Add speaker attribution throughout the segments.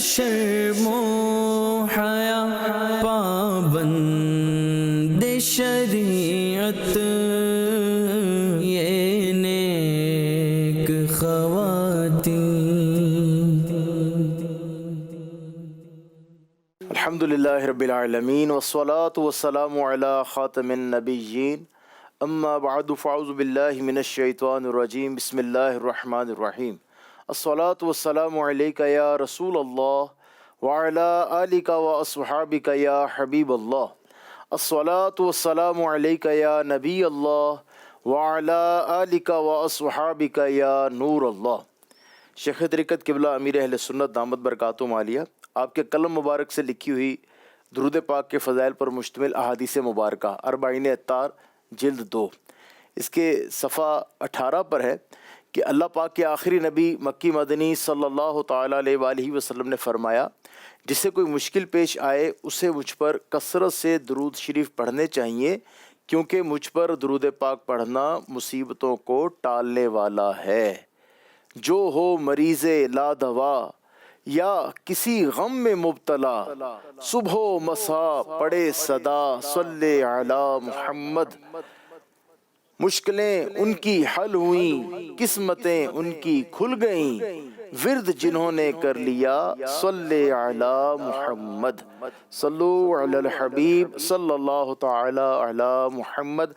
Speaker 1: شرم و حیا پابند شریعت یہ نیک خواتین.
Speaker 2: الحمدللہ رب العالمین والصلاة والسلام علی خاتم النبیین اما بعد فاعوذ باللہ من الشیطان الرجیم بسم اللہ الرحمن الرحیم. الصلاة والسلام علیک یا رسول اللہ وعلی آلک واصحابک یا حبیب اللہ. الصلاة والسلام علیک یا نبی اللہ وعلی آلک واصحابک یا نور اللہ. شیخ طریقت قبلہ امیر اہل سنت دامت برکاتہم عالیہ آپ کے قلم مبارک سے لکھی ہوئی درود پاک کے فضائل پر مشتمل احادیث مبارکہ اربعین اطہار جلد 2 اس کے صفحہ 18 پر ہے کہ اللہ پاک کے آخری نبی مکی مدنی صلی اللہ تعالیٰ علیہ وآلہ وسلم نے فرمایا جسے کوئی مشکل پیش آئے اسے مجھ پر کثرت سے درود شریف پڑھنے چاہیے کیونکہ مجھ پر درود پاک پڑھنا مصیبتوں کو ٹالنے والا ہے. جو ہو مریض لا دوا یا کسی غم میں مبتلا صبح و مساء پڑے صدا صلی علی محمد. مشکلیں ان کی حل ہوئیں قسمتیں ان کی کھل گئیں ورد جنہوں نے کر لیا صلی علی محمد. صلو علی الحبیب صلی اللہ تعالی علی محمد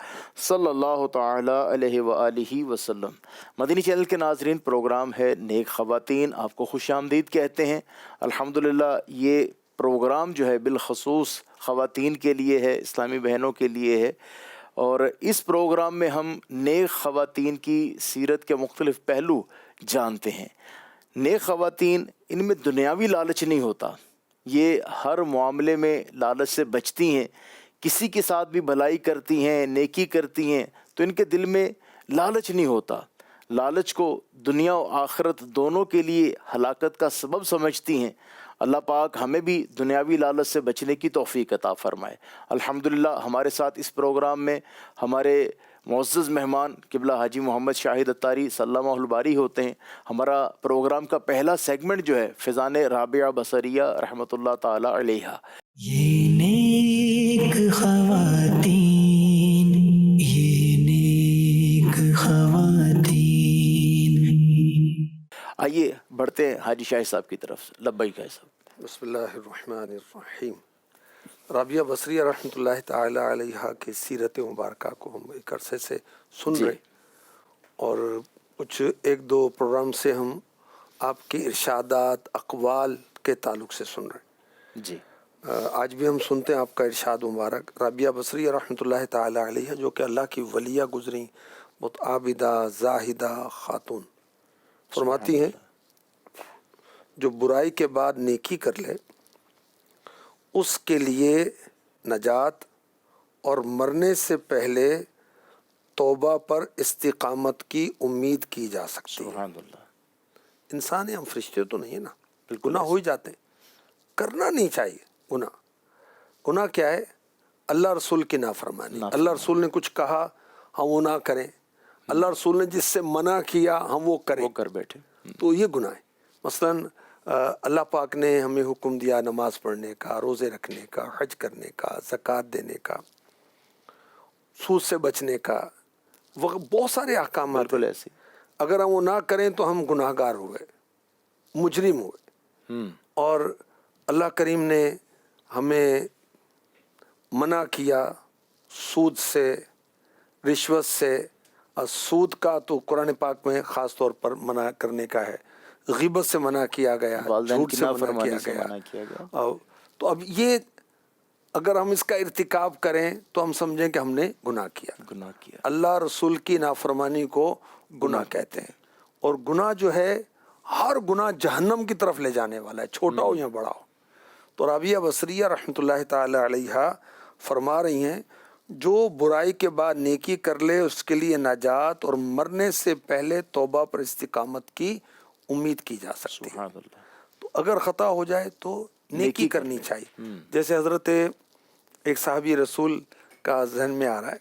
Speaker 2: صلی اللہ تعالی علیہ وآلہ وسلم. مدنی چینل کے ناظرین، پروگرام ہے نیک خواتین، آپ کو خوش آمدید کہتے ہیں. الحمدللہ یہ پروگرام جو ہے بالخصوص خواتین کے لیے ہے، اسلامی بہنوں کے لیے ہے، اور اس پروگرام میں ہم نیک خواتین کی سیرت کے مختلف پہلو جانتے ہیں. نیک خواتین، ان میں دنیاوی لالچ نہیں ہوتا، یہ ہر معاملے میں لالچ سے بچتی ہیں. کسی کے ساتھ بھی بھلائی کرتی ہیں، نیکی کرتی ہیں تو ان کے دل میں لالچ نہیں ہوتا. لالچ کو دنیا و آخرت دونوں کے لیے ہلاکت کا سبب سمجھتی ہیں. اللہ پاک ہمیں بھی دنیاوی لالچ سے بچنے کی توفیق عطا فرمائے. الحمدللہ ہمارے ساتھ اس پروگرام میں ہمارے معزز مہمان قبلہ حاجی محمد شاہد اتاری سلمہ الباری ہوتے ہیں. ہمارا پروگرام کا پہلا سیگمنٹ جو ہے فیضان رابعہ بصریہ رحمۃ اللہ تعالی علیہا.
Speaker 1: یہ نیک خواتین، یہ نیک خواتین.
Speaker 2: آئیے بڑھتے ہیں حاجی شاہد صاحب کی طرف. لبیک ہے صاحب.
Speaker 3: بسم اللہ الرحمن الرحیم. رابعہ بصریہ رحمۃ اللہ تعالی علیہ کی سیرت مبارکہ کو ہم ایک عرصے سے سن رہے، اور کچھ ایک دو پروگرام سے ہم آپ کے ارشادات اقوال کے تعلق سے سن رہے.
Speaker 2: جی
Speaker 3: آج بھی ہم سنتے ہیں آپ کا ارشاد مبارک. رابعہ بصریہ رحمۃ اللہ تعالی علیہ جو کہ اللہ کی ولیہ گزری، بہت عابدہ زاہدہ خاتون، فرماتی ہیں جو برائی کے بعد نیکی کر لے اس کے لیے نجات اور مرنے سے پہلے توبہ پر استقامت کی امید کی جا سکتی ہے.
Speaker 2: سبحان اللہ.
Speaker 3: انسان ہے، ہم فرشتے تو نہیں ہیں نا، گناہ ہو ہی جاتے ہیں. کرنا نہیں چاہیے گناہ. گناہ کیا ہے؟ اللہ رسول کی نافرمانی. اللہ رسول نے کچھ کہا ہم وہ نہ کریں، اللہ رسول نے جس سے منع کیا ہم وہ کریں،
Speaker 2: وہ کر بیٹھے،
Speaker 3: تو یہ گناہ ہے. مثلاً اللہ پاک نے ہمیں حکم دیا نماز پڑھنے کا، روزے رکھنے کا، حج کرنے کا، زکوٰۃ دینے کا، سود سے بچنے کا، بہت سارے احکامات.
Speaker 2: بالکل ایسے.
Speaker 3: اگر ہم وہ نہ کریں تو ہم گناہ گار ہوئے، مجرم ہوئے. اور اللہ کریم نے ہمیں منع کیا سود سے، رشوت سے. سود کا تو قرآن پاک میں خاص طور پر منع کرنے کا ہے. غیبت سے منع کیا گیا، جھوٹ سے منع کیا گیا. تو اب یہ اگر ہم اس کا ارتکاب کریں تو ہم سمجھیں کہ ہم نے گناہ کیا. اللہ رسول کی نافرمانی کو گناہ کہتے ہیں. اور گناہ جو ہے، ہر گناہ جہنم کی طرف لے جانے والا ہے، چھوٹا ہو یا بڑا ہو. تو رابعہ بصریہ رحمۃ اللہ تعالی علیہ فرما رہی ہیں جو برائی کے بعد نیکی کر لے اس کے لیے نجات اور مرنے سے پہلے توبہ پر استقامت کی امید کی جا سکتی ہے. تو اگر خطا ہو جائے تو نیکی کرنی چاہیے. جیسے حضرت ایک صحابی رسول کا ذہن میں آ رہا ہے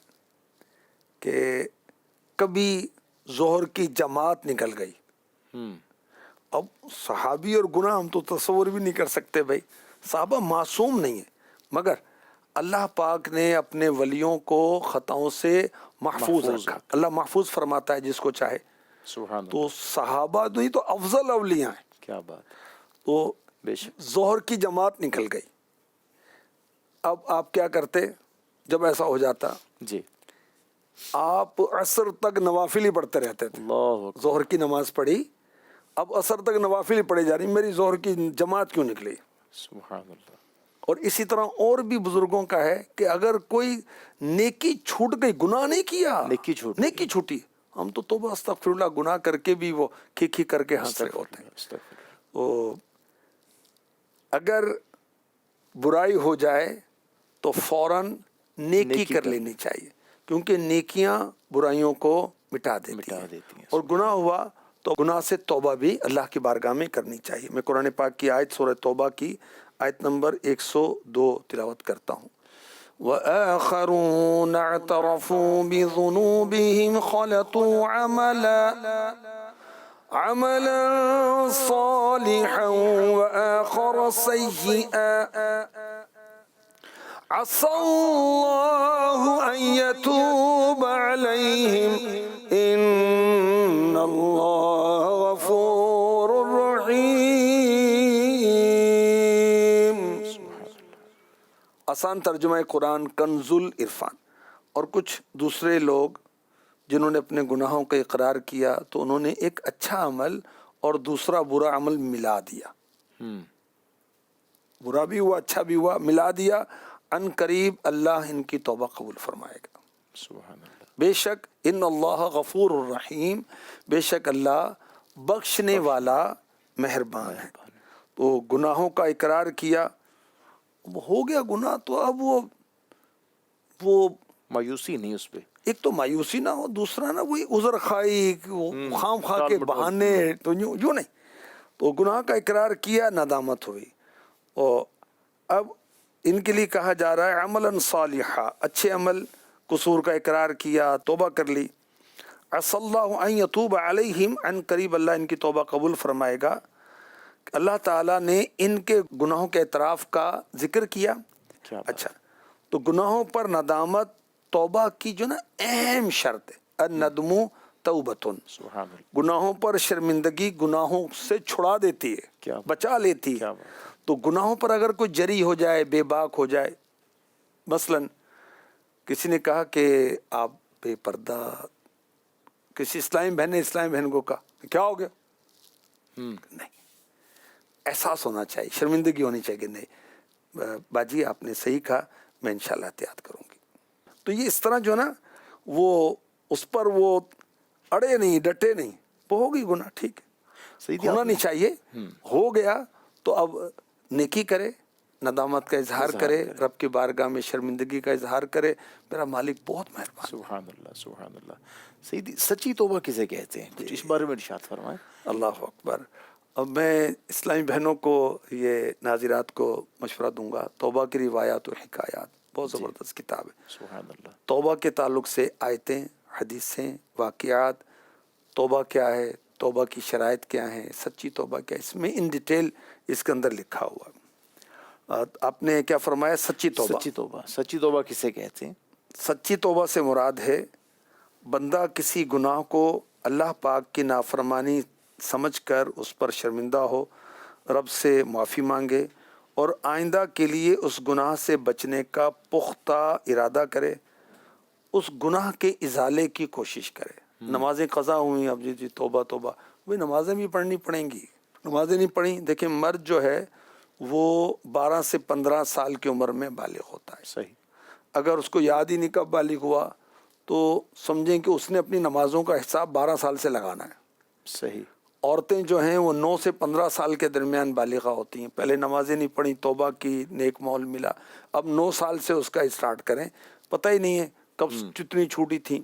Speaker 3: کہ کبھی ظہر کی جماعت نکل گئی اب صحابی اور گناہ ہم تو تصور بھی نہیں کر سکتے بھائی. صحابہ معصوم نہیں ہیں، مگر اللہ پاک نے اپنے ولیوں کو خطاؤں سے محفوظ رکھا. اللہ محفوظ فرماتا ہے جس کو چاہے.
Speaker 2: سبحان
Speaker 3: تو صحابہ نہیں تو افضل اولیاء ہیں.
Speaker 2: کیا بات.
Speaker 3: تو
Speaker 2: بے شک.
Speaker 3: ظہر کی جماعت نکل گئی. اب آپ کیا کرتے جب ایسا ہو جاتا؟
Speaker 2: جی.
Speaker 3: آپ عصر تک نوافل ہی پڑھتے رہتے تھے.
Speaker 2: اللہ اکبر.
Speaker 3: ظہر کی نماز پڑھی، اب عصر تک نوافل ہی پڑھی جا رہی، میری ظہر کی جماعت کیوں نکلی؟
Speaker 2: سبحان اللہ.
Speaker 3: اور اسی طرح اور بھی بزرگوں کا ہے کہ اگر کوئی نیکی چھوٹ گئی، گناہ نہیں کیا، نیکی چھوٹی، ہم تو توبہ استغفر اللہ گناہ کر کے بھی وہ کھی کر کے ہنس رہے ہوتے ہیں. تو اگر برائی ہو جائے تو فوراً نیکی کر لینی چاہیے، کیونکہ نیکیاں برائیوں کو مٹا دیتی ہیں. اور گناہ ہوا تو گناہ سے توبہ بھی اللہ کی بارگاہ میں کرنی چاہیے. میں قرآن پاک کی آیت سورہ توبہ کی آیت نمبر 102 تلاوت کرتا ہوں. وَآخَرُونَ اعْتَرَفُوا بِذُنُوبِهِمْ خَلَطُوا عَمَلًا صَالِحًا وَآخَرَ سَيِّئًا عَسَى اللَّهُ أَن يَتُوبَ عَلَيْهِمْ إِنَّ اللَّهَ غَفُورٌ رَحِيمٌ. آسان ترجمہ قرآن کنز العرفان. اور کچھ دوسرے لوگ جنہوں نے اپنے گناہوں کا اقرار کیا تو انہوں نے ایک اچھا عمل اور دوسرا برا عمل ملا دیا. برا بھی ہوا اچھا بھی ہوا، ملا دیا. ان قریب اللہ ان کی توبہ قبول فرمائے گا.
Speaker 2: سبحان اللہ.
Speaker 3: بے شک ان اللہ غفور الرحیم، بے شک اللہ بخشنے والا مہربان ہے. تو گناہوں کا اقرار کیا، ہو گیا گناہ، تو اب وہ
Speaker 2: مایوسی نہیں اس پہ.
Speaker 3: ایک تو مایوسی نہ ہو، دوسرا نا وہی عذر خواہی، خام خواہ کے بہانے، تو یوں نہیں. تو گناہ کا اقرار کیا، ندامت ہوئی. اور اب ان کے لیے کہا جا رہا ہے عملاً صالحا، اچھے عمل، قصور کا اقرار کیا، توبہ کر لی. عسى اللہ ان یتوب علیہم، ان قریب اللہ ان کی توبہ قبول فرمائے گا. اللہ تعالیٰ نے ان کے گناہوں کے اعتراف کا ذکر کیا. اچھا، تو گناہوں پر ندامت توبہ کی جو نا اہم شرط ہے. الندم توبۃ. گناہوں پر شرمندگی گناہوں سے چھڑا دیتی ہے، بچا لیتی ہے. تو گناہوں پر اگر کوئی جری ہو جائے، بے باک ہو جائے، مثلا کسی نے کہا کہ آپ بے پردہ، کسی اسلامی بہن نے اسلامی بہن کو کہا کیا ہو گیا، نہیں، احساس ہونا چاہیے، شرمندگی ہونی چاہیے کہ نہیں باجی آپ نے صحیح کہا، میں انشاءاللہ احتیاط کروں گی. تو یہ اس طرح جو نا وہ اس پر وہ اڑے نہیں، ڈٹے نہیں، وہ ہوگی گناہ، ٹھیک ہے، ہونا نہیں چاہیے، ہو گیا تو اب نیکی کرے، ندامت کا اظہار کرے، رب کی بارگاہ میں شرمندگی کا اظہار کرے، میرا مالک بہت مہربان.
Speaker 2: سبحان اللہ، سبحان اللہ. سیدی سچی توبہ کسے کہتے ہیں؟ کچھ اس بارے میں ارشاد فرمائیں.
Speaker 3: اللہ اکبر. اب میں اسلامی بہنوں کو، یہ ناظرات کو مشورہ دوں گا، توبہ کی روایات و حکایات بہت زبردست کتاب ہے.
Speaker 2: سبحان اللہ.
Speaker 3: توبہ کے تعلق سے آیتیں، حدیثیں، واقعات، توبہ کیا ہے، توبہ کی شرائط کیا ہیں، سچی توبہ کیا ہے، اس میں ان ڈیٹیل اس کے اندر لکھا ہوا ہے. آپ نے کیا فرمایا؟ سچی توبہ.
Speaker 2: سچی توبہ، سچی توبہ کسے کہتے ہیں؟
Speaker 3: سچی توبہ سے مراد ہے بندہ کسی گناہ کو اللہ پاک کی نافرمانی سمجھ کر اس پر شرمندہ ہو، رب سے معافی مانگے اور آئندہ کے لیے اس گناہ سے بچنے کا پختہ ارادہ کرے، اس گناہ کے ازالے کی کوشش کرے. نمازیں قضا ہوئیں، اب جی توبہ توبہ، وہ نمازیں بھی پڑھنی پڑیں گی. نمازیں نہیں پڑھیں، دیکھیں مرد جو ہے وہ 12 سے 15 سال کی عمر میں بالغ ہوتا ہے.
Speaker 2: صحیح.
Speaker 3: اگر اس کو یاد ہی نہیں کب بالغ ہوا تو سمجھیں کہ اس نے اپنی نمازوں کا حساب 12 سال سے لگانا ہے.
Speaker 2: صحیح.
Speaker 3: عورتیں جو ہیں وہ 9 سے 15 سال کے درمیان بالغہ ہوتی ہیں. پہلے نمازیں نہیں پڑھیں، توبہ کی، نیک مول ملا، اب 9 سال سے اس کا اسٹارٹ کریں. پتہ ہی نہیں ہے کب کتنی چھوٹی تھیں.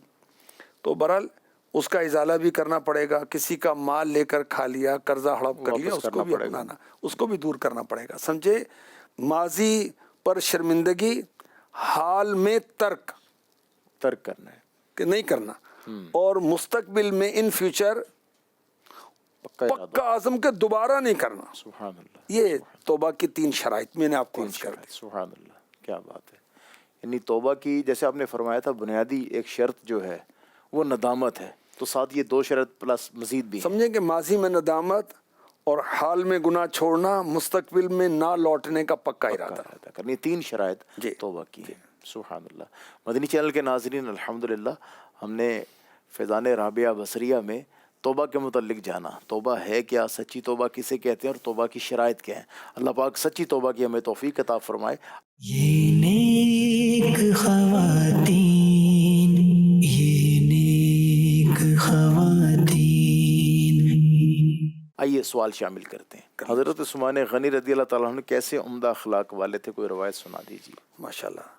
Speaker 3: تو بہرحال اس کا ازالہ بھی کرنا پڑے گا. کسی کا مال لے کر کھا لیا، قرضہ ہڑپ کر لیا، اس کو بھی اپنانا، اس کو بھی دور کرنا پڑے گا. سمجھے؟ ماضی پر شرمندگی حال میں ترک
Speaker 2: کرنا ہے
Speaker 3: کہ نہیں کرنا، اور مستقبل میں ان فیوچر پکا عزم کے دوبارہ نہیں کرنا.
Speaker 2: سبحان اللہ.
Speaker 3: یہ توبہ کی 3 شرائط میں نے آپ کو عرض کر دی.
Speaker 2: سبحان اللہ, کیا بات ہے. یعنی توبہ کی جیسے آپ نے فرمایا تھا بنیادی ایک شرط جو ہے وہ ندامت ہے, تو ساتھ یہ 2 شرط پلس مزید بھی ہیں.
Speaker 3: سمجھیں کہ ماضی میں ندامت اور حال میں گناہ چھوڑنا, مستقبل میں نہ لوٹنے کا پکا ارادہ
Speaker 2: کرنی. 3 شرائط
Speaker 3: جی.
Speaker 2: توبہ کی ہے. سبحان اللہ. مدنی چینل کے ناظرین, الحمدللہ ہم نے فیضان رابعہ بصریہ میں توبہ کے متعلق جانا. توبہ ہے کیا, سچی توبہ کسے کہتے ہیں, اور توبہ کی شرائط کیا ہیں. اللہ پاک سچی توبہ کی ہمیں توفیق عطا فرمائے.
Speaker 1: یہ نیک خواتین, یہ نیک خواتین.
Speaker 2: آئیے سوال شامل کرتے ہیں. حضرت عثمان غنی رضی اللہ تعالیٰ عنہ کیسے عمدہ اخلاق والے تھے, کوئی روایت سنا دیجیے.
Speaker 3: ماشاءاللہ.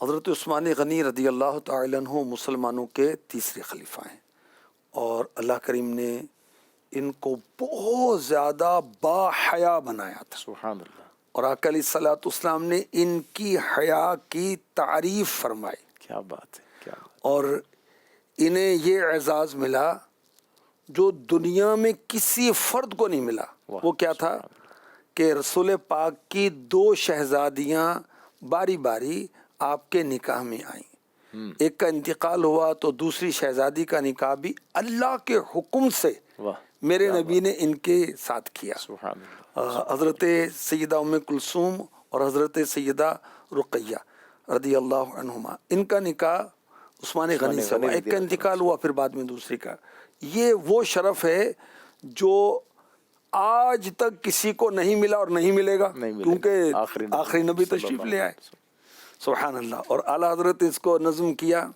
Speaker 3: حضرت عثمان غنی رضی اللہ تعالی عنہ مسلمانوں کے تیسرے خلیفہ ہیں, اور اللہ کریم نے ان کو بہت زیادہ با حیا بنایا تھا.
Speaker 2: سبحان اللہ.
Speaker 3: اور آقا علیہ الصلوۃ والسلام نے ان کی حیا کی تعریف فرمائی,
Speaker 2: کیا بات ہے, کیا بات.
Speaker 3: اور انہیں یہ اعزاز ملا جو دنیا میں کسی فرد کو نہیں ملا. وہ کیا تھا کہ رسول پاک کی 2 شہزادیاں باری باری آپ کے نکاح میں آئیں. ایک کا انتقال ہوا تو دوسری شہزادی کا نکاح بھی اللہ کے حکم سے میرے نبی نے ان کے ساتھ کیا.
Speaker 2: سبحان اللہ.
Speaker 3: حضرت سیدہ ام کلثوم اور حضرت سیدہ رقیہ رضی اللہ عنہما, ان کا نکاح عثمان غنی سے ہوا. ایک کا انتقال ہوا پھر بعد میں دوسری کا. یہ وہ شرف ہے جو آج تک کسی کو نہیں ملا اور نہیں ملے گا, کیونکہ آخری نبی تشریف لے آئے. سبحان اللہ. اور اعلیٰ حضرت اس کو نظم کیا,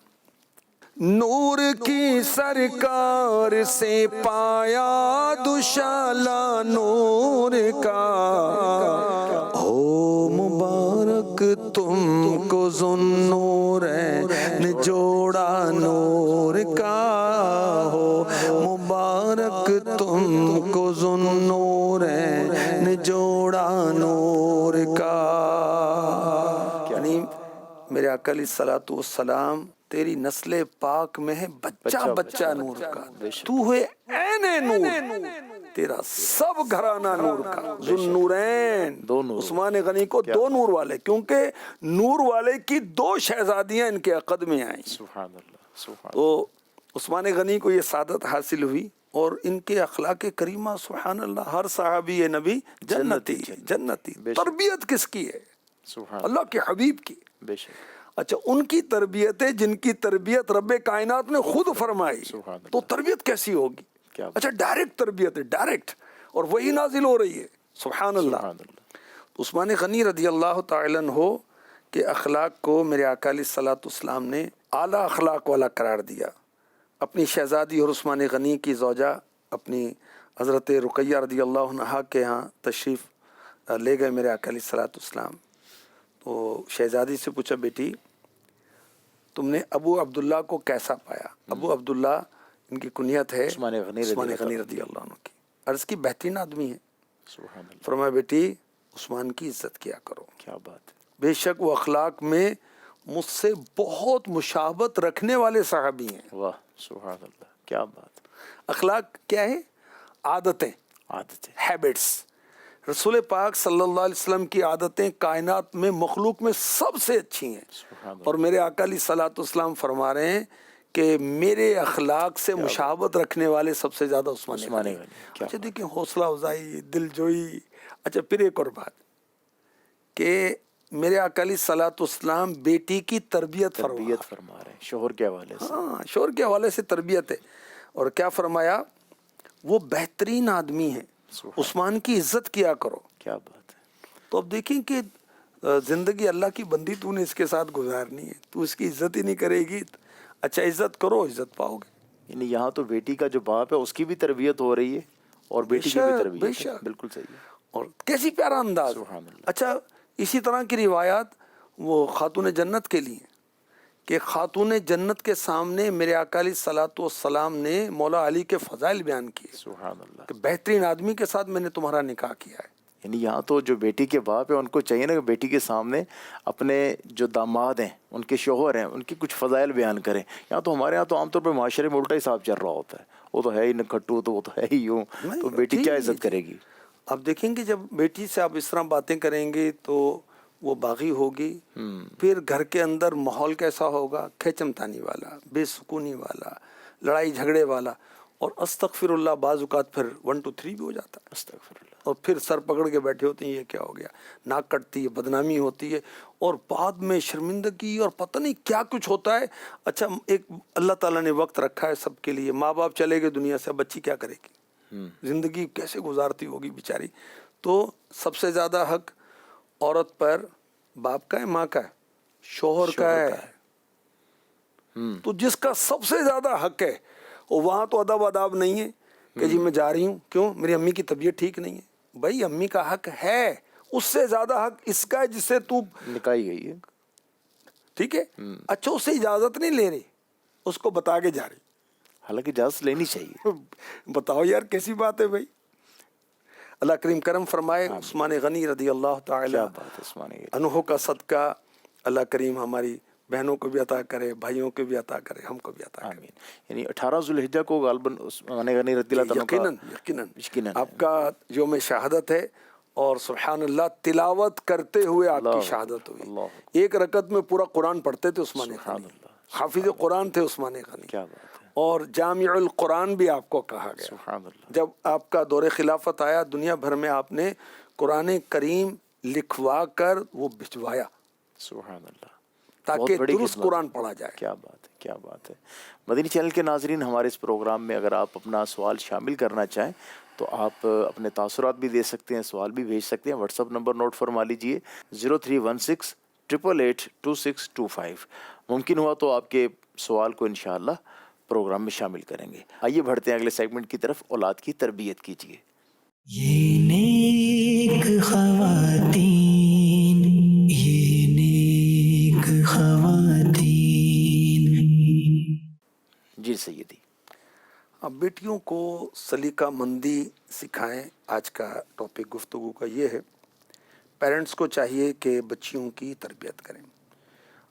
Speaker 3: نور کی سرکار سے پایا دوشالہ نور کا, ہو مبارک تم کو ذوالنورین جوڑا نور کا, ہو مبارک تم کو ذوالنورین جوڑا نور کا. یعنی میرے آقا علیہ الصلوۃ والسلام تیری نسل پاک میں ہے بچہ بچہ نور کا, تو ہے عین نور, تیرا سب گھرانہ نور کا. ذوالنورین, عثمان غنی کو 2 نور والے, کیونکہ نور والے کی 2 شہزادیاں ان کے عقد میں آئیں.
Speaker 2: سبحان اللہ.
Speaker 3: تو عثمان غنی کو یہ سعادت حاصل ہوئی, اور ان کے اخلاق کریمہ سبحان اللہ, ہر صحابی نبی جنتی جنتی. تربیت کس کی ہے؟ اللہ کے حبیب کی.
Speaker 2: بے شک.
Speaker 3: اچھا, ان کی تربیت ہے جن کی تربیت رب کائنات نے خود فرمائی, تو تربیت کیسی ہوگی؟ اچھا, ڈائریکٹ تربیت ہے, ڈائریکٹ, اور وہی نازل ہو رہی ہے. سبحان اللہ. عثمان غنی رضی اللہ تعالی عنہ کے اخلاق کو میرے آقا علیہ الصلوۃ والسلام نے اعلیٰ اخلاق والا قرار دیا. اپنی شہزادی اور عثمان غنی کی زوجہ اپنی حضرت رقیہ رضی اللہ عنہا کے ہاں تشریف لے گئے میرے آقا علیہ الصلوۃ والسلام. تو شہزادی سے پوچھا, بیٹی تم نے ابو عبداللہ کو کیسا پایا؟ ابو عبداللہ ان کی کنیت ہے عثمان غنی رضی اللہ عنہ کی. عرض کی بہترین آدمی ہے. فرمایا, بیٹی عثمان کی عزت کیا کرو.
Speaker 2: کیا بات ہے.
Speaker 3: بے شک وہ اخلاق میں مجھ سے بہت مشابہت رکھنے والے صحابی ہیں.
Speaker 2: واہ, سبحان اللہ, کیا بات.
Speaker 3: اخلاق کیا ہے؟ عادتیں, ہیبٹس. رسول پاک صلی اللہ علیہ وسلم کی عادتیں کائنات میں مخلوق میں سب سے اچھی ہیں, اور میرے آقا علیہ الصلوۃ والسلام فرما رہے ہیں کہ میرے اخلاق سے مشابہت رکھنے والے سب سے زیادہ عثمان غنی. اچھا دیکھیں, حوصلہ افزائی, دل جوئی. اچھا, پھر ایک اور بات کہ میرے آقا علیہ الصلوۃ والسلام بیٹی کی تربیت
Speaker 2: فرما رہے ہیں شوہر کے حوالے سے.
Speaker 3: ہاں, شوہر کے حوالے سے تربیت ہے. اور کیا فرمایا, وہ بہترین آدمی ہے, عثمان کی عزت کیا کرو.
Speaker 2: کیا بات ہے.
Speaker 3: تو اب دیکھیں کہ زندگی اللہ کی بندی تو نے اس کے ساتھ گزارنی ہے, تو اس کی عزت ہی نہیں کرے گی. اچھا, عزت کرو, عزت پاؤ گے.
Speaker 2: یعنی یہاں تو بیٹی کا جو باپ ہے اس کی بھی تربیت ہو رہی ہے, اور بیٹی کی بھی تربیت ہے. بالکل صحیح ہے.
Speaker 3: اور کیسی پیارا انداز. اچھا, اسی طرح کی روایات وہ خاتون جنت کے لیے کہ خاتون جنت کے سامنے میرے آقا علیہ الصلوۃ والسلام نے مولا علی کے فضائل بیان کیے.
Speaker 2: سبحان اللہ.
Speaker 3: کہ بہترین آدمی کے ساتھ میں نے تمہارا نکاح کیا ہے.
Speaker 2: یعنی یہاں تو جو بیٹی کے باپ ہیں ان کو چاہیے نا کہ بیٹی کے سامنے اپنے جو داماد ہیں ان کے شوہر ہیں ان کی کچھ فضائل بیان کریں. یہاں تو ہمارے یہاں تو عام طور پہ معاشرے میں الٹا حساب چل رہا ہوتا ہے, وہ تو ہے ہی نکھٹو, تو وہ تو ہے ہی یوں, تو بیٹی کیا عزت کرے گی؟
Speaker 3: آپ دیکھیں گے جب بیٹی سے آپ اس طرح باتیں کریں گے تو وہ باغی ہوگی. پھر گھر کے اندر ماحول کیسا ہوگا؟ کھیچم تانی والا, بے سکونی والا, لڑائی جھگڑے والا, اور استغفر اللہ بعض اوقات پھر 1 2 3 بھی ہو جاتا ہے.
Speaker 2: استغفر اللہ.
Speaker 3: اور پھر سر پکڑ کے بیٹھے ہوتے ہیں, یہ کیا ہو گیا, ناک کٹتی ہے, بدنامی ہوتی ہے, اور بعد میں شرمندگی اور پتہ نہیں کیا کچھ ہوتا ہے. اچھا ایک اللہ تعالیٰ نے وقت رکھا ہے سب کے لیے, ماں باپ چلے گئے دنیا سے, بچی کیا کرے گی, زندگی کیسے گزارتی ہوگی بیچاری. تو سب سے زیادہ حق عورت پر باپ کا ہے, ماں کا ہے, شوہر کا ہے. تو جس کا سب سے زیادہ حق ہے, وہاں تو ادب آداب نہیں ہے کہ جی میں جا رہی ہوں, کیوں, میری امی کی طبیعت ٹھیک نہیں ہے. بھائی امی کا حق ہے, اس سے زیادہ حق اس کا ہے جس سے تو
Speaker 2: نکائی گئی ہے.
Speaker 3: ٹھیک ہے. اچھا اس سے اجازت نہیں لے رہی, اس کو بتا کے جا رہی.
Speaker 2: حالانکہ اجازت لینی چاہیے.
Speaker 3: بتاؤ یار کیسی بات ہے بھائی. اللہ کریم کرم فرمائے. عثمان غنی رضی اللہ تعالی
Speaker 2: کیا بات ہے, عثمان غنی
Speaker 3: عنہ کا صدقہ اللہ کریم ہماری بہنوں کو بھی عطا کرے, بھائیوں کو بھی عطا کرے, ہم کو بھی عطا کرے.
Speaker 2: آمین. یعنی 18 ذوالحجہ کو غالباً عثمان غنی رضی اللہ عنہ کا
Speaker 3: یقیناً آپ کا یوم شہادت ہے, اور سبحان اللہ تلاوت کرتے ہوئے آپ کی شہادت ہوئی. ایک رکعت میں پورا قرآن پڑھتے تھے عثمان غنی, حافظ قرآن تھے عثمان غنی.
Speaker 2: کیا بات ہے.
Speaker 3: اور جامع القرآن بھی آپ کو کہا گیا.
Speaker 2: سبحان اللہ.
Speaker 3: جب آپ کا دور خلافت آیا, دنیا بھر میں آپ نے قرآن کریم لکھوا کر وہ بھجوایا
Speaker 2: سبحان اللہ,
Speaker 3: تاکہ درست قرآن پڑھا جائے.
Speaker 2: کیا بات ہے, کیا بات ہے. مدنی چینل کے ناظرین, ہمارے اس پروگرام میں اگر آپ اپنا سوال شامل کرنا چاہیں تو آپ اپنے تاثرات بھی دے سکتے ہیں, سوال بھی بھیج سکتے ہیں. واٹس ایپ نمبر نوٹ فرما لیجئے 0316 888 2625. ممکن ہوا تو آپ کے سوال کو انشاءاللہ پروگرام میں شامل کریں گے. آئیے بڑھتے ہیں اگلے سیگمنٹ کی طرف. اولاد کی تربیت کیجیے.
Speaker 1: یہ نیک خواتین, یہ نیک خواتین.
Speaker 2: جی سیدی.
Speaker 3: اب بیٹیوں کو سلیقہ مندی سکھائیں. آج کا ٹاپک گفتگو کا یہ ہے. پیرنٹس کو چاہیے کہ بچیوں کی تربیت کریں.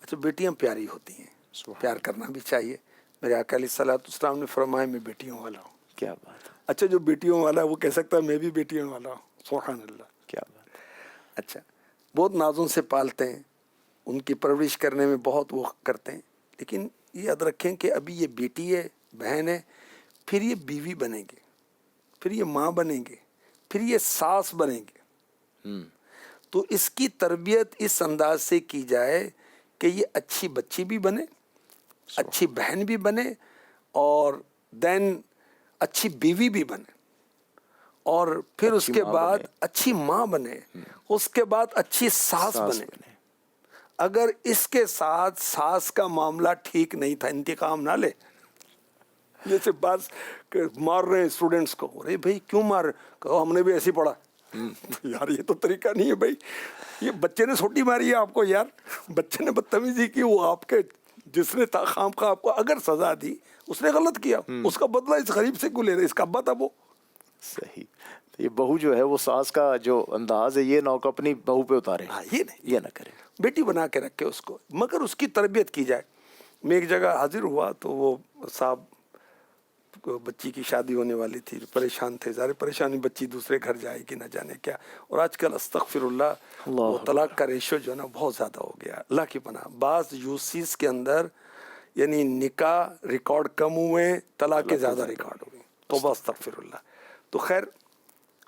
Speaker 3: اچھا بیٹیاں پیاری ہوتی ہیں, پیار کرنا بھی چاہیے. میرے آقا علیہ الصلوۃ والسلام نے فرمایا میں بیٹیوں والا ہوں.
Speaker 2: کیا بات ہے.
Speaker 3: اچھا جو بیٹیوں والا ہے وہ کہہ سکتا ہے میں بھی بیٹیوں والا ہوں. سبحان اللہ.
Speaker 2: کیا بات ہے.
Speaker 3: اچھا بہت نازوں سے پالتے ہیں, ان کی پرورش کرنے میں بہت وہ کرتے ہیں, لیکن یہ یاد رکھیں کہ ابھی یہ بیٹی ہے, بہن ہے, پھر یہ بیوی بنیں گے, پھر یہ ماں بنیں گے, پھر یہ ساس بنیں گے. تو اس کی تربیت اس انداز سے کی جائے کہ یہ اچھی بچی بھی بنے, اچھی بہن بھی بنے, اور دین اچھی بیوی بھی بنے, اور پھر اس کے بعد اچھی ماں بنے, اس کے بعد اچھی ساس بنے. اگر اس کے ساتھ ساس کا معاملہ ٹھیک نہیں تھا, انتقام نہ لے. جیسے بعض مار رہے ہیں اسٹوڈنٹس کو, ارے بھائی کیوں مار, کہو ہم نے بھی ایسے پڑھا. یار یہ تو طریقہ نہیں ہے بھائی. یہ بچے نے سوٹی ماری ہے آپ کو, یار بچے نے بدتمیزی کی, وہ آپ کے جس نے خام خواہ آپ کو اگر سزا دی اس نے غلط کیا, اس کا بدلہ اس غریب سے کیوں لے رہے, اس کا ابا تھا وہ.
Speaker 2: صحیح. تو یہ بہو جو ہے وہ ساس کا جو انداز ہے یہ نوک اپنی بہو پہ اتارے, یہ نہ کرے.
Speaker 3: بیٹی بنا کے رکھے اس کو, مگر اس کی تربیت کی جائے. میں ایک جگہ حاضر ہوا تو وہ صاحب بچی کی شادی ہونے والی تھی, پریشان تھے. ظاہر پریشانی, بچی دوسرے گھر جائے گی نہ جانے کیا. اور آج کل استغفر اللہ وہ طلاق کا ریشو جو ہے نا بہت زیادہ ہو گیا. اللہ کی پناہ. بعض یوسیز کے اندر یعنی نکاح ریکارڈ کم ہوئے, طلاقیں زیادہ ریکارڈ ہوئی. توبہ استغفر اللہ. تو خیر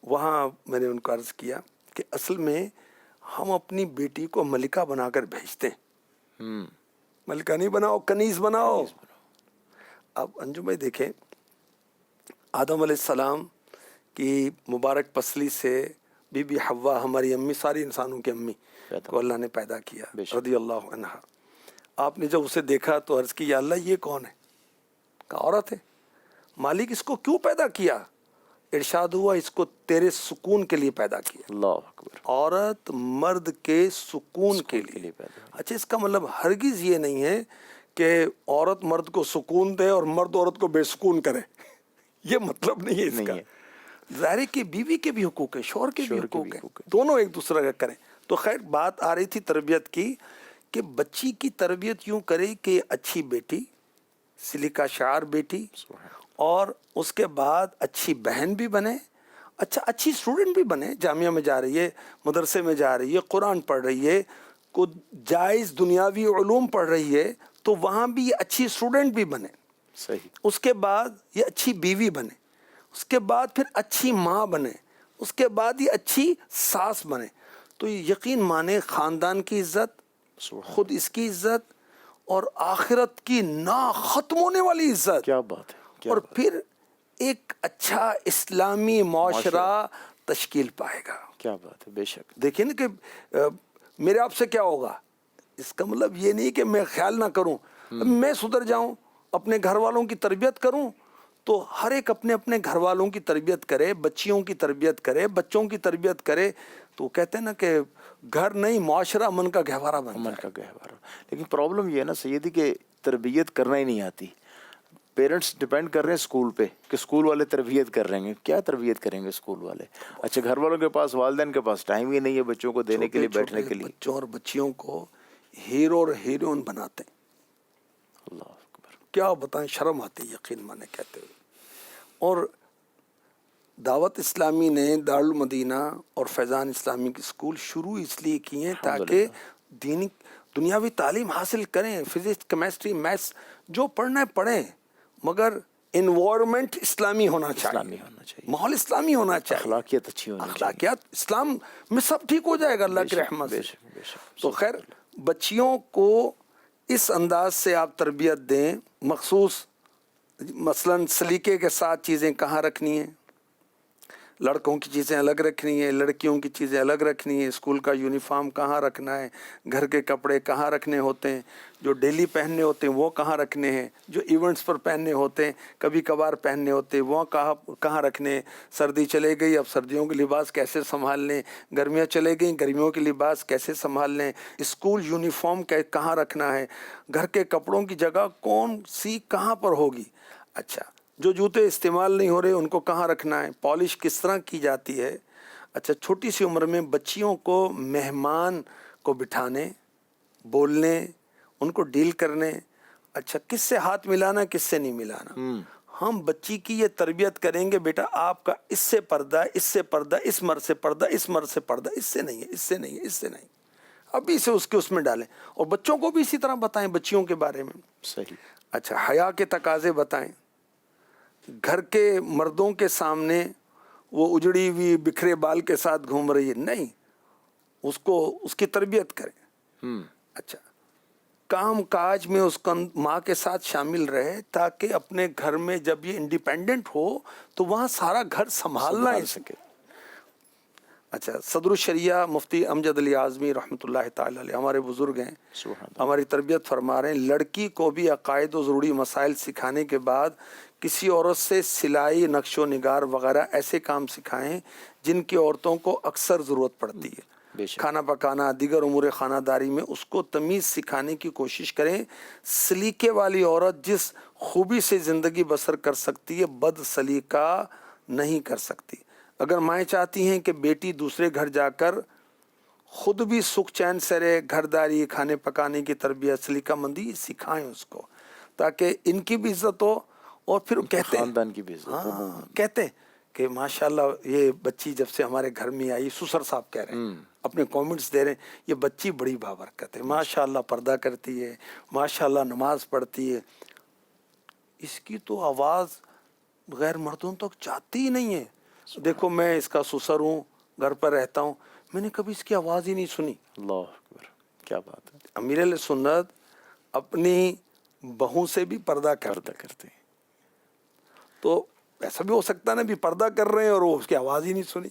Speaker 3: وہاں میں نے ان کو عرض کیا کہ اصل میں ہم اپنی بیٹی کو ملکہ بنا کر بھیجتے ہیں. ملکہ نہیں بناؤ, کنیز بناؤ. اب انجم بھائی دیکھیں, آدم علیہ السلام کی مبارک پسلی سے بی بی حوا ہماری امی, ساری انسانوں کی امی کو اللہ نے پیدا کیا رضی اللہ عنہا. آپ نے جب اسے دیکھا تو عرض کی یا اللہ یہ کون ہے؟ کہا عورت ہے. مالک اس کو کیوں پیدا کیا؟ ارشاد ہوا اس کو تیرے سکون کے لیے پیدا کیا.
Speaker 2: اللہ اکبر.
Speaker 3: عورت مرد کے سکون کے لیے پیدا. اچھا اس کا مطلب ہرگز یہ نہیں ہے کہ عورت مرد کو سکون دے اور مرد عورت کو بے سکون کرے, یہ مطلب نہیں ہے اس کا. ظاہر ہے کہ بیوی کے بھی حقوق ہیں، شوہر کے بھی
Speaker 2: شوہر کے
Speaker 3: حقوق
Speaker 2: بھی
Speaker 3: ہیں،
Speaker 2: حقوق ہیں۔
Speaker 3: دونوں ایک دوسرے کا کریں۔ تو خیر بات آ رہی تھی تربیت کی کہ بچی کی تربیت یوں کرے کہ اچھی بیٹی، سلیقہ شعار بیٹی، اور اس کے بعد اچھی بہن بھی بنے، اچھی اسٹوڈنٹ بھی بنے، جامعہ میں جا رہی ہے، مدرسے میں جا رہی ہے، قرآن پڑھ رہی ہے، کو جائز دنیاوی علوم پڑھ رہی ہے، تو وہاں بھی یہ اچھی اسٹوڈنٹ بھی بنے۔
Speaker 2: صحیح،
Speaker 3: اس کے بعد یہ اچھی بیوی بنے، اس کے بعد پھر اچھی ماں بنے، اس کے بعد یہ اچھی ساس بنے۔ تو یہ یقین مانے خاندان کی عزت، خود اس کی عزت، اور آخرت کی نا ختم ہونے والی عزت،
Speaker 2: کیا بات ہے، کیا
Speaker 3: اور
Speaker 2: بات ہے۔
Speaker 3: پھر ایک اچھا اسلامی معاشرہ تشکیل پائے گا۔
Speaker 2: کیا بات ہے، بے شک۔
Speaker 3: دیکھیں نا کہ میرے آپ سے کیا ہوگا، اس کا مطلب یہ نہیں کہ میں خیال نہ کروں، میں سدھر جاؤں، اپنے گھر والوں کی تربیت کروں، تو ہر ایک اپنے اپنے گھر والوں کی تربیت کرے، بچیوں کی تربیت کرے، بچوں کی تربیت کرے، تو کہتے ہیں نا کہ گھر نہیں معاشرہ امن کا گہوارہ بن
Speaker 2: عمل
Speaker 3: جائے۔
Speaker 2: کا گہوارہ۔ لیکن پرابلم یہ ہے نا سیدی کہ تربیت کرنا ہی نہیں آتی۔ پیرنٹس ڈیپینڈ کر رہے ہیں اسکول پہ کہ اسکول والے تربیت کر رہے ہیں، کیا تربیت کریں گے اسکول والے؟ اچھا، گھر والوں کے پاس، والدین کے پاس ٹائم ہی نہیں ہے بچوں کو دینے کے لیے، بیٹھنے کے لیے۔
Speaker 3: بچوں اور بچیوں کو ہیرو اور ہیروئن بناتے ہیں،
Speaker 2: اللہ اکبر۔
Speaker 3: کیا بتائیں، شرم آتی ہے یقین مانے کہتے ہوئے۔ اور دعوت اسلامی نے دارالمدینہ اور فیضان اسلامی کے اسکول شروع اس لیے کیے ہیں تاکہ دینی دنیاوی تعلیم حاصل کریں، فزکس، کیمسٹری، میتھس جو پڑھنا ہے پڑھیں، مگر انوائرمنٹ اسلامی ہونا چاہیے،
Speaker 2: اسلامی ہونا چاہیے،
Speaker 3: ماحول اسلامی ہونا چاہیے،
Speaker 2: اخلاقیات اچھی ہونی چاہیے۔
Speaker 3: اخلاقیات اسلام میں سب ٹھیک ہو جائے گا اللہ کی رحمت
Speaker 2: بے
Speaker 3: سے۔
Speaker 2: شک، بے شک۔
Speaker 3: تو خیر بچیوں کو اس انداز سے آپ تربیت دیں، مخصوص مثلاً سلیقے کے ساتھ چیزیں کہاں رکھنی ہیں، لڑکوں کی چیزیں الگ رکھنی ہے، لڑکیوں کی چیزیں الگ رکھنی ہے، اسکول کا یونیفارم کہاں رکھنا ہے، گھر کے کپڑے کہاں رکھنے ہوتے ہیں، جو ڈیلی پہننے ہوتے ہیں وہ کہاں رکھنے ہیں، جو ایونٹس پر پہننے ہوتے ہیں، کبھی کبھار پہننے ہوتے ہیں وہ کہاں رکھنے ہیں، سردی چلے گئی اب سردیوں کے لباس کیسے سنبھال لیں، گرمیاں چلے گئیں گرمیوں کے لباس کیسے سنبھال لیں، اسکول یونیفارم کہاں رکھنا ہے، گھر کے کپڑوں کی جگہ کون سی کہاں پر ہوگی، اچھا جو جوتے استعمال نہیں ہو رہے ان کو کہاں رکھنا ہے، پالش کس طرح کی جاتی ہے۔ اچھا چھوٹی سی عمر میں بچیوں کو مہمان کو بٹھانے، بولنے، ان کو ڈیل کرنے، اچھا کس سے ہاتھ ملانا کس سے نہیں ملانا، ہم بچی کی یہ تربیت کریں گے بیٹا آپ کا اس سے پردہ، اس سے پردہ، اس مرد سے پردہ، اس مرد سے پردہ، اس سے نہیں ہے، اس سے نہیں ہے، اس سے نہیں، ابھی سے اس کے اس میں ڈالیں، اور بچوں کو بھی اسی طرح بتائیں بچیوں کے بارے میں۔
Speaker 2: صحیح۔
Speaker 3: اچھا حیا کے تقاضے بتائیں، گھر کے مردوں کے سامنے وہ اجڑی ہوئی بکھرے بال کے ساتھ گھوم رہی ہے، نہیں، اس کو اس کی تربیت کریں۔ اچھا کام کاج میں اس کا ماں کے ساتھ شامل رہے تاکہ اپنے گھر میں جب یہ انڈیپینڈنٹ ہو تو وہاں سارا گھر سنبھالنا ہے سکے۔ اچھا صدر الشریعہ مفتی امجد علی اعظمی رحمۃ اللہ تعالی علیہ ہمارے بزرگ ہیں، ہماری تربیت فرما رہے ہیں، لڑکی کو بھی عقائد و ضروری مسائل سکھانے کے بعد کسی عورت سے سلائی، نقش و نگار وغیرہ ایسے کام سکھائیں جن کی عورتوں کو اکثر ضرورت پڑتی ہے، کھانا پکانا، دیگر امور خانہ داری میں اس کو تمیز سکھانے کی کوشش کریں۔ سلیقے والی عورت جس خوبی سے زندگی بسر کر سکتی ہے بد سلیقہ نہیں کر سکتی۔ اگر مائیں چاہتی ہیں کہ بیٹی دوسرے گھر جا کر خود بھی سکھ چین سے رہے، گھرداری، کھانے پکانے کی تربیت، سلیقہ مندی سکھائیں اس کو تاکہ ان کی بھی عزت ہو، اور پھر کہتے
Speaker 2: خاندان کی بھی عزت ہو۔
Speaker 3: ہاں کہتے کہ ماشاءاللہ یہ بچی جب سے ہمارے گھر میں آئی، سسر صاحب کہہ رہے ہیں، اپنے کامنٹس دے رہے ہیں، یہ بچی بڑی بابرکت ہے، ماشاءاللہ پردہ کرتی ہے، ماشاءاللہ نماز پڑھتی ہے، اس کی تو آواز غیر مردوں تک جاتی ہی نہیں ہے۔ دیکھو میں اس کا سسر ہوں، گھر پر رہتا ہوں، میں نے کبھی اس کی آواز ہی نہیں سنی۔
Speaker 2: اللہ اکبر، کیا بات ہے۔
Speaker 3: امیر علیہ سنت اپنی بہو سے بھی پردہ
Speaker 2: کرتے ہیں۔
Speaker 3: تو ایسا بھی ہو سکتا ہے نا بھی پردہ کر رہے ہیں اور وہ اس کی آواز ہی نہیں سنی،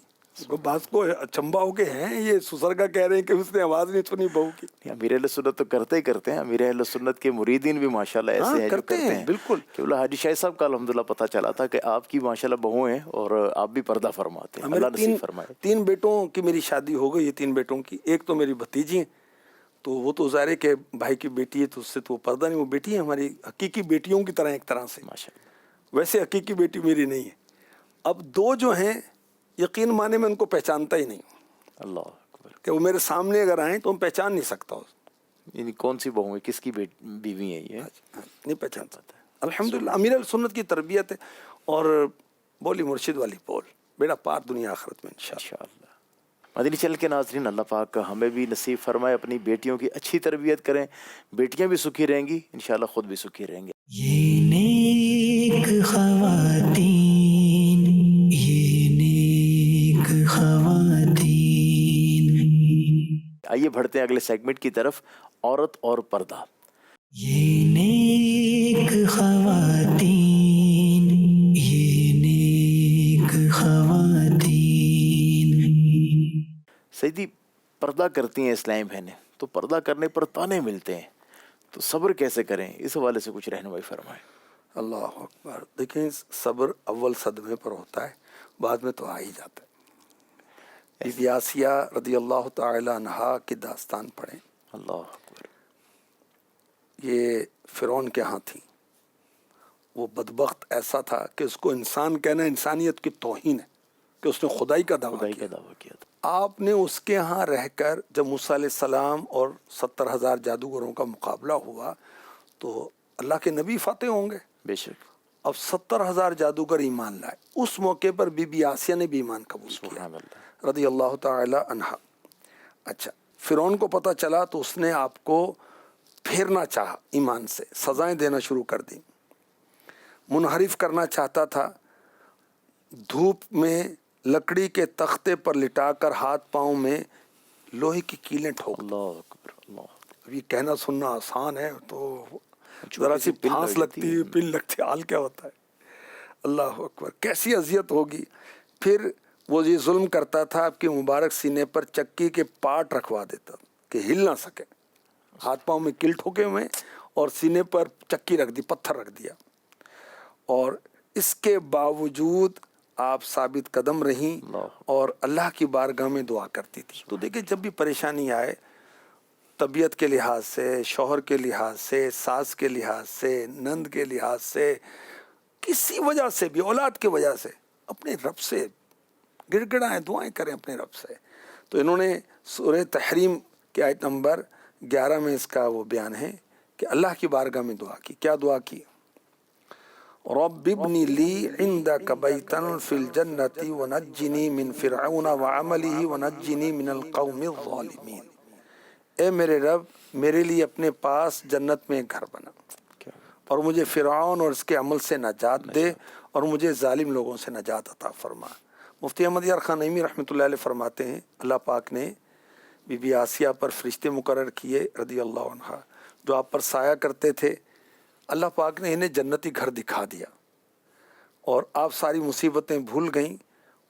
Speaker 3: بعض کو اچنبھا ہو کے ہیں یہ سسر کا کہہ رہے ہیں کہ اس نے آواز نہیں سنی بہو کی۔
Speaker 2: امیر اہل سنت تو کرتے ہی کرتے ہیں، امیر اہل سنت کے مریدین بھی ماشاءاللہ ایسے ہیں جو کرتے ہیں،
Speaker 3: بالکل۔
Speaker 2: کہ اللہ حاجی شاہد صاحب کا الحمدللہ پتہ چلا تھا کہ آپ کی ماشاءاللہ بہو ہیں اور آپ بھی پردہ فرماتے ہیں، اللہ نصیب فرمائے۔
Speaker 3: 3 بیٹوں کی میری شادی ہو گئی ہے، 3 بیٹوں کی، ایک تو میری بھتیجی ہیں، تو وہ تو ظاہر ہے کہ بھائی کی بیٹی ہے تو اس سے تو پردہ نہیں، وہ بیٹی ہے ہماری حقیقی بیٹیوں کی طرح ایک طرح سے،
Speaker 2: ماشاءاللہ۔
Speaker 3: ویسے حقیقی بیٹی میری نہیں ہے۔ اب دو جو ہیں یقین مانے میں ان کو پہچانتا ہی نہیں ہوں
Speaker 2: اللہ اکبر.
Speaker 3: کہ وہ میرے سامنے اگر آئیں تو میں پہچان نہیں سکتا ہوں.
Speaker 2: یعنی کون سی بہو ہے, کس کی بیوی ہے یہ؟
Speaker 3: نہیں پہچان سکتا. الحمدللہ امیر السنت کی تربیت ہے. اور بولی مرشد والی بول, بیڑا پار دنیا آخرت میں انشاءاللہ.
Speaker 2: انشاءاللہ. مدنی چل کے ناظرین, اللہ پاک ہمیں بھی نصیب فرمائے اپنی بیٹیوں کی اچھی تربیت کریں. بیٹیاں بھی سکھی رہیں گی انشاءاللہ, خود بھی سکھی رہیں گے.
Speaker 1: یہ نیک خواتین, یہ نیک خواتین.
Speaker 2: آئیے بڑھتے ہیں اگلے سیگمنٹ کی طرف, عورت اور پردہ.
Speaker 1: یہ نیک خواتین, یہ نیک خواتین.
Speaker 2: سیدی, پردہ کرتی ہیں اسلام بہنیں, تو پردہ کرنے پر تانے ملتے ہیں, تو صبر کیسے کریں, اس حوالے سے کچھ رہنمائی فرمائیں.
Speaker 3: اللہ اکبر. دیکھیں صبر اول صدمے پر ہوتا ہے, بعد میں تو آ ہی جاتا ہے. بی بی آسیہ رضی اللہ تعالی عنہا کی داستان پڑھیں.
Speaker 2: اللہ اکبر.
Speaker 3: یہ فرعون کے ہاں تھی. وہ بدبخت ایسا تھا کہ اس کو انسان کہنا انسانیت کی توہین ہے کہ اس نے خدائی کا دعویٰ کیا.
Speaker 2: کیا تھا.
Speaker 3: آپ نے اس کے ہاں رہ کر جب موسیٰ علیہ السلام اور 70,000 جادوگروں کا مقابلہ ہوا تو اللہ کے نبی فاتح ہوں گے.
Speaker 2: بے شک.
Speaker 3: اب 70,000 جادوگر ایمان لائے. اس موقع پر بی بی آسیہ نے بھی ایمان قبول کیا
Speaker 2: سبحان اللہ.
Speaker 3: رضی اللہ تعالی عنہا. اچھا, فرعون کو پتہ چلا تو اس نے آپ کو پھیرنا چاہا ایمان سے, سزائیں دینا شروع کر دی, منحرف کرنا چاہتا تھا. دھوپ میں لکڑی کے تختے پر لٹا کر ہاتھ پاؤں میں لوہے کی کیلیں ٹھوک.
Speaker 2: اللہ اکبر. اللہ.
Speaker 3: اب یہ کہنا سننا آسان ہے, تو ذرا سی پھانس لگتی ہے, پن لگتی ہے, حال کیا ہوتا ہے. اللہ اکبر, کیسی اذیت ہوگی. پھر وہ یہ ظلم کرتا تھا, آپ کے مبارک سینے پر چکی کے پاٹ رکھوا دیتا کہ ہل نہ سکے. ہاتھ پاؤں میں کیل ٹھوکے ہوئے اور سینے پر چکی رکھ دی, پتھر رکھ دیا. اور اس کے باوجود آپ ثابت قدم رہیں اور اللہ کی بارگاہ میں دعا کرتی تھی. تو دیکھیں جب بھی پریشانی آئے, طبیعت کے لحاظ سے, شوہر کے لحاظ سے, ساس کے لحاظ سے, نند کے لحاظ سے, کسی وجہ سے بھی, اولاد کی وجہ سے, اپنے رب سے گڑ گڑائیں, دعائیں کریں اپنے رب سے. تو انہوں نے سورہ تحریم کے آیت نمبر 11 میں اس کا وہ بیان ہے کہ اللہ کی بارگاہ میں دعا کی. کیا دعا کی؟ رب ابنی لی عندک بیتا فی الجنت ونجنی من فرعون وعملہ ونجنی من القوم الظالمین. اے میرے رب, میرے لیے اپنے پاس جنت میں ایک گھر بنا اور مجھے فرعون اور اس کے عمل سے نجات دے اور مجھے ظالم لوگوں سے نجات عطا فرما. مفتی احمد یار خان نعیمی رحمۃ اللہ علیہ فرماتے ہیں اللہ پاک نے بی بی آسیہ پر فرشتے مقرر کیے رضی اللہ عنہ, جو آپ پر سایہ کرتے تھے. اللہ پاک نے انہیں جنتی گھر دکھا دیا اور آپ ساری مصیبتیں بھول گئیں.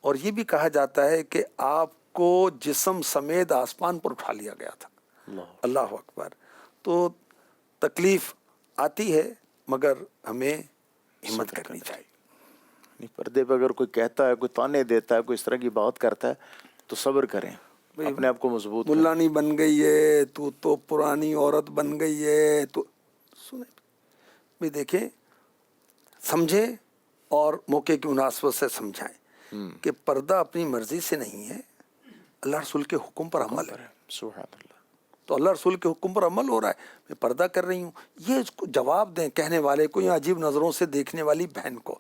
Speaker 3: اور یہ بھی کہا جاتا ہے کہ آپ کو جسم سمیت آسمان پر اٹھا لیا گیا تھا. اللہ اکبر. تو تکلیف آتی ہے مگر ہمیں ہمت کرنی چاہیے.
Speaker 2: پردے پہ اگر کوئی کہتا ہے, کوئی تانے دیتا ہے, کوئی اس طرح کی بات کرتا ہے, تو صبر کریں, اپنے آپ کو مضبوط کریں.
Speaker 3: ملانی بن گئی ہے تو پرانی عورت بن گئی ہے, تو سنیں بھی, دیکھیں, سمجھیں اور موقع کی مناسبت سے سمجھائیں کہ پردہ اپنی مرضی سے نہیں ہے, اللہ رسول کے حکم پر عمل ہے.
Speaker 2: سبحان اللہ.
Speaker 3: تو اللہ رسول کے حکم پر عمل ہو رہا ہے, میں پردہ کر رہی ہوں. یہ اس کو جواب دیں کہنے والے کو یا عجیب نظروں سے دیکھنے والی بہن کو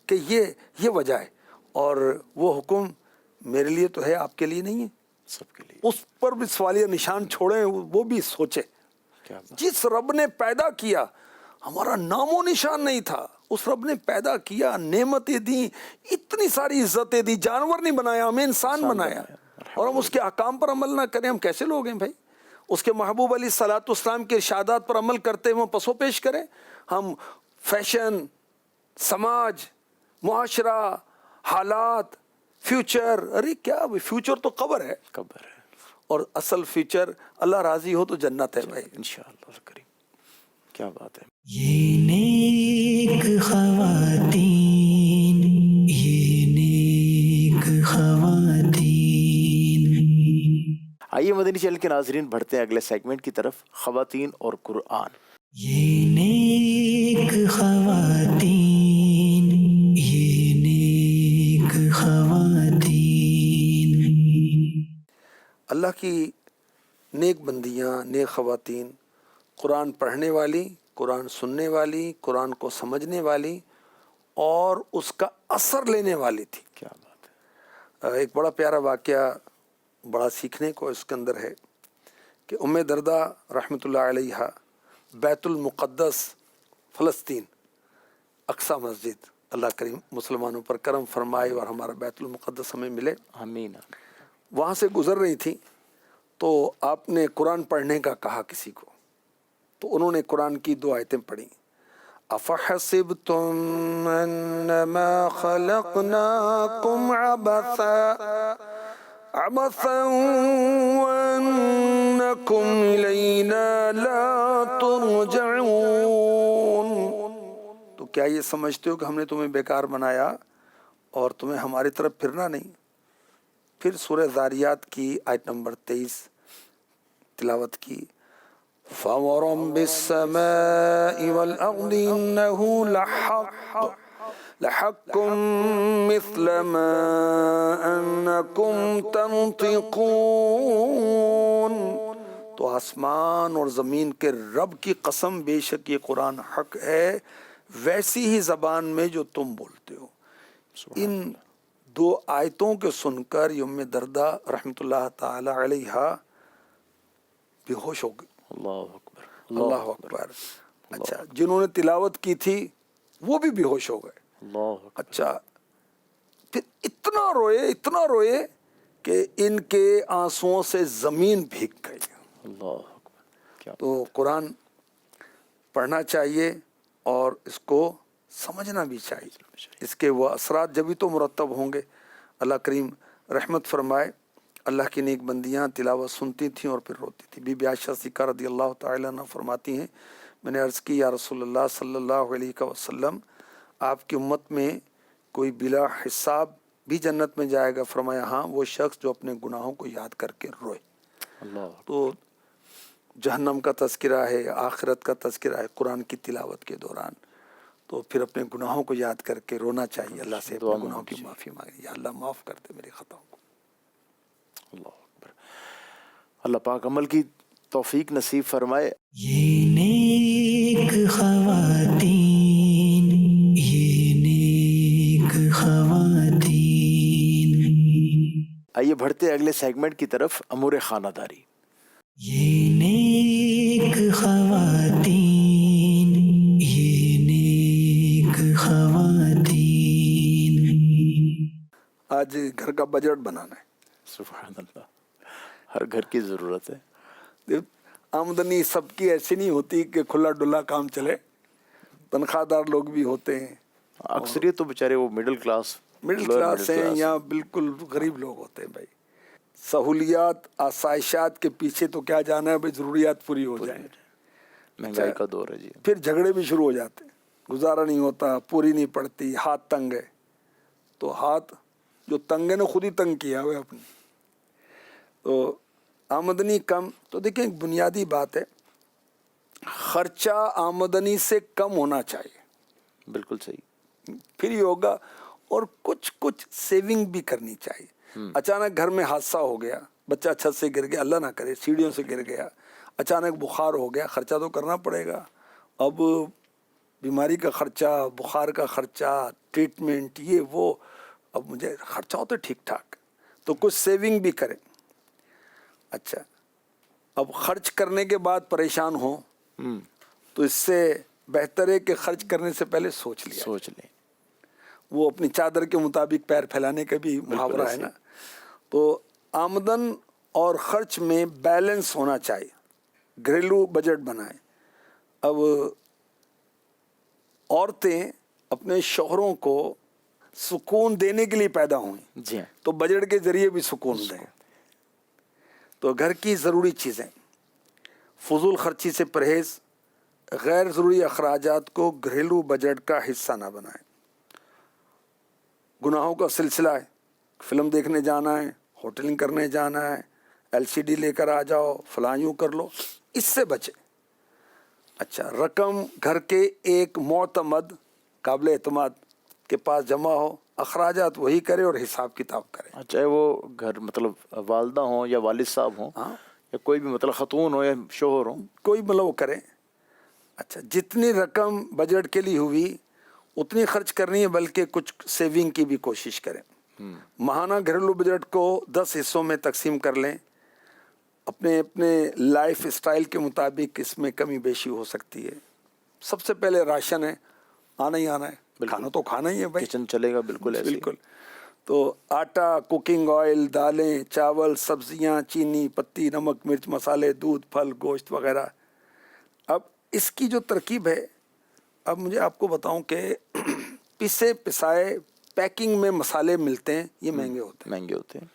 Speaker 3: کہ یہ وجہ ہے, اور وہ حکم میرے لیے تو ہے, آپ کے لیے نہیں ہے.
Speaker 2: سب کے لیے.
Speaker 3: اس پر بھی سوالیہ نشان چھوڑیں, وہ بھی سوچے. جس رب نے پیدا کیا, ہمارا نام و نشان نہیں تھا, اس رب نے پیدا کیا, نعمتیں دیں, اتنی ساری عزتیں دی, جانور نہیں بنایا, ہمیں انسان بنایا, اور ہم اس کے احکام پر عمل نہ کریں, ہم کیسے لوگ ہیں بھائی؟ اس کے محبوب علیہ الصلوۃ والسلام کے ارشادات پر عمل کرتے ہوئے پسو پیش کریں. ہم فیشن, سماج, معاشرہ, حالات, فیوچر, ارے کیا فیوچر تو قبر ہے,
Speaker 2: قبر ہے,
Speaker 3: اور اصل فیوچر اللہ راضی ہو تو جنت ہے بھائی
Speaker 2: انشاءاللہ کریم. کیا بات ہے.
Speaker 1: یہ نیک خواتین, یہ نیک خواتین.
Speaker 2: آئیے مدنی چینل کے ناظرین بڑھتے ہیں اگلے سیگمنٹ کی طرف, خواتین اور قرآن.
Speaker 1: یہ نیک خواتین, یہ نیک
Speaker 3: اللہ کی نیک بندیاں، نیک خواتین، قرآن پڑھنے والی، قرآن سننے والی، قرآن کو سمجھنے والی اور اس کا اثر لینے والی تھی.
Speaker 2: کیا بات ہے.
Speaker 3: ایک بڑا پیارا واقعہ، بڑا سیکھنے کو اس کے اندر ہے کہ ام دردہ رحمۃ اللہ علیہ بیت المقدس فلسطین اقصی مسجد، اللہ کریم مسلمانوں پر کرم فرمائے اور ہمارا بیت المقدس ہمیں ملے،
Speaker 2: آمین.
Speaker 3: وہاں سے گزر رہی تھی تو آپ نے قرآن پڑھنے کا کہا کسی کو، تو انہوں نے قرآن کی 2 آیتیں پڑھی. افحسبتم انما خلقناکم عبثا وانکم الینا لا ترجعون. تو کیا یہ سمجھتے ہو کہ ہم نے تمہیں بیکار بنایا اور تمہیں ہماری طرف پھرنا نہیں؟ پھر سورہ ذاریات کی آیت نمبر 23 تلاوت کی. فَوَرَبِّ السَّمَاءِ وَالْأَرْضِ إِنَّهُ لَحَقٌّ مِثْلَ مَا أَنَّكُمْ تَنطِقُونَ. تو آسمان اور زمین کے رب کی قسم، بے شک یہ قرآن حق ہے ویسی ہی زبان میں جو تم بولتے ہو. ان 2 آیتوں کے سن کر ام دردہ رحمۃ اللہ تعالی علیہ بے ہوش ہو گئی.
Speaker 2: اللہ اکبر.
Speaker 3: اللہ اکبر. اچھا، جنہوں نے تلاوت کی تھی وہ بھی بے ہوش ہو گئے.
Speaker 2: اللہ اکبر.
Speaker 3: اچھا، پھر اتنا روئے کہ ان کے آنسوؤں سے زمین بھیگ گئی.
Speaker 2: اللہ اکبر. کیا
Speaker 3: تو قرآن پڑھنا چاہیے اور اس کو سمجھنا بھی چاہیے. اس کے وہ اثرات جبھی تو مرتب ہوں گے. اللہ کریم رحمت فرمائے. اللہ کی نیک بندیاں تلاوت سنتی تھیں اور پھر روتی تھیں. بی بی عائشہ صدیقہ رضی اللہ تعالیٰ عنہ فرماتی ہیں، میں نے عرض کی یا رسول اللہ صلی اللہ علیہ وسلم، آپ کی امت میں کوئی بلا حساب بھی جنت میں جائے گا؟ فرمایا ہاں، وہ شخص جو اپنے گناہوں کو یاد کر کے روئے.
Speaker 2: اللہ.
Speaker 3: تو جہنم کا تذکرہ ہے، آخرت کا تذکرہ ہے قرآن کی تلاوت کے دوران، تو پھر اپنے گناہوں کو یاد کر کے رونا چاہیے. اللہ سے اپنے گناہوں کی معافی مانگے، یا اللہ معاف کر دے میرے خطاؤں کو.
Speaker 2: اللہ اکبر. اللہ پاک عمل کی توفیق نصیب فرمائے.
Speaker 1: یہ نیک خواتین، یہ نیک خواتین.
Speaker 2: آئیے بڑھتے اگلے سیگمنٹ کی طرف، امور خانہ داری.
Speaker 1: یہ نیک خواتین، یہ نیک خواتین.
Speaker 3: آج گھر کا بجٹ بنانا ہے.
Speaker 2: سبحان اللہ. ہر گھر کی ضرورت ہے.
Speaker 3: آمدنی سب کی ایسی نہیں ہوتی کہ کھلا ڈلا کام چلے. تنخواہ دار لوگ بھی ہوتے ہیں،
Speaker 2: اکثریت تو بیچارے وہ مڈل کلاس
Speaker 3: ہیں یا بالکل غریب لوگ ہوتے ہیں. بھائی سہولیات آسائشات کے پیچھے تو کیا جانا ہے، بھائی ضروریات پوری ہو جائیں.
Speaker 2: مہنگائی کا دور ہے جی.
Speaker 3: پھر جھگڑے بھی شروع ہو جاتے ہیں، گزارا نہیں ہوتا، پوری نہیں پڑتی، ہاتھ تنگ ہے. تو ہاتھ جو تنگ ہے نا خود ہی تنگ کیا ہوا اپنی. تو آمدنی کم، تو دیکھیں ایک بنیادی بات ہے، خرچہ آمدنی سے کم ہونا چاہیے.
Speaker 2: بالکل صحیح.
Speaker 3: پھر ہی ہوگا. اور کچھ سیونگ بھی کرنی چاہیے. اچانک گھر میں حادثہ ہو گیا، بچہ چھت سے گر گیا، اللہ نہ کرے سیڑھیوں سے گر گیا، اچانک بخار ہو گیا، خرچہ تو کرنا پڑے گا. اب بیماری کا خرچہ، بخار کا خرچہ، ٹریٹمنٹ، یہ وہ، اب مجھے خرچہ ہوتا ہے ٹھیک ٹھاک، تو کچھ سیونگ بھی کریں. اچھا، اب خرچ کرنے کے بعد پریشان ہوں تو اس سے بہتر ہے کہ خرچ کرنے سے پہلے سوچ لیں. وہ اپنی چادر کے مطابق پیر پھیلانے کا بھی محاورہ ہے نا. تو آمدن اور خرچ میں بیلنس ہونا چاہیے. گھریلو بجٹ بنائیں. اب عورتیں اپنے شوہروں کو سکون دینے کے لیے پیدا ہوئیں
Speaker 2: جی،
Speaker 3: تو بجٹ کے ذریعے بھی سکون دیں. تو گھر کی ضروری چیزیں، فضول خرچی سے پرہیز، غیر ضروری اخراجات کو گھریلو بجٹ کا حصہ نہ بنائیں. گناہوں کا سلسلہ ہے، فلم دیکھنے جانا ہے، ہوٹلنگ کرنے جانا ہے، LCD لے کر آ جاؤ، فلاں یوں کر لو، اس سے بچیں. اچھا، رقم گھر کے ایک معتمد قابل اعتماد کے پاس جمع ہو اخراجات وہی کرے اور حساب کتاب کرے.
Speaker 2: چاہے وہ گھر مطلب والدہ ہوں یا والد صاحب ہوں یا کوئی بھی مطلب خاتون ہو یا شوہر ہوں,
Speaker 3: کوئی مطلب وہ کرے. اچھا, جتنی رقم بجٹ کے لیے ہوئی اتنی خرچ کرنی ہے, بلکہ کچھ سیونگ کی بھی کوشش کریں. ماہانہ گھریلو بجٹ کو 10 حصوں میں تقسیم کر لیں. اپنے اپنے لائف اسٹائل کے مطابق اس میں کمی بیشی ہو سکتی ہے. سب سے پہلے راشن ہے, آنا ہی آنا ہے, کھانا تو کھانا ہی ہے بھائی,
Speaker 2: کچن چلے گا بالکل ایسے.
Speaker 3: بالکل. تو آٹا, کوکنگ آئل, دالیں, چاول, سبزیاں, چینی, پتی, نمک, مرچ, مسالے, دودھ, پھل, گوشت وغیرہ. اب اس کی جو ترکیب ہے, اب مجھے آپ کو بتاؤں کہ پسے پسائے پیکنگ میں مسالے ملتے ہیں, یہ مہنگے ہوتے ہیں,
Speaker 2: مہنگے ہوتے ہیں,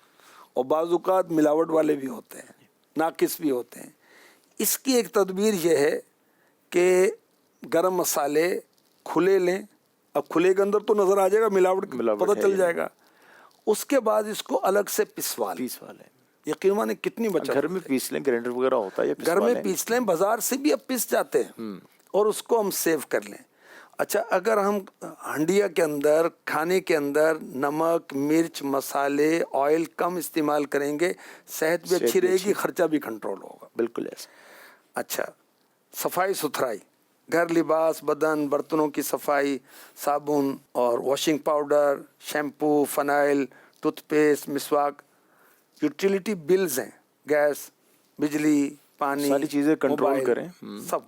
Speaker 3: اور بعض اوقات ملاوٹ والے بھی ہوتے ہیں, ناقص بھی ہوتے ہیں. اس کی ایک تدبیر یہ ہے کہ گرم مسالے کھلے لیں. اب کھلے کے اندر تو نظر آ جائے گا, ملاوٹ پتہ چل جائے گا. اس کے بعد اس کو الگ سے پسوا لیں. یقین مانے کتنی بچت,
Speaker 2: گھر میں پیس لیں, گرینڈر وغیرہ ہوتا ہے,
Speaker 3: گھر میں پیس لیں, بازار سے بھی اب پس جاتے ہیں, اور اس کو ہم سیو کر لیں. اچھا, اگر ہم ہنڈیا کے اندر, کھانے کے اندر نمک, مرچ, مسالے, آئل کم استعمال کریں گے, صحت بھی اچھی رہے گی, خرچہ بھی کنٹرول ہوگا.
Speaker 2: بالکل ایسا.
Speaker 3: اچھا, صفائی ستھرائی, گھر, لباس, بدن, برتنوں کی صفائی, صابن اور washing powder, shampoo, phenyl, tooth paste, مسواک. یوٹیلیٹی بلز ہیں, گیس, بجلی, پانی,
Speaker 2: ساری چیزیں کنٹرول
Speaker 3: موبائل,
Speaker 2: کریں.
Speaker 3: سب.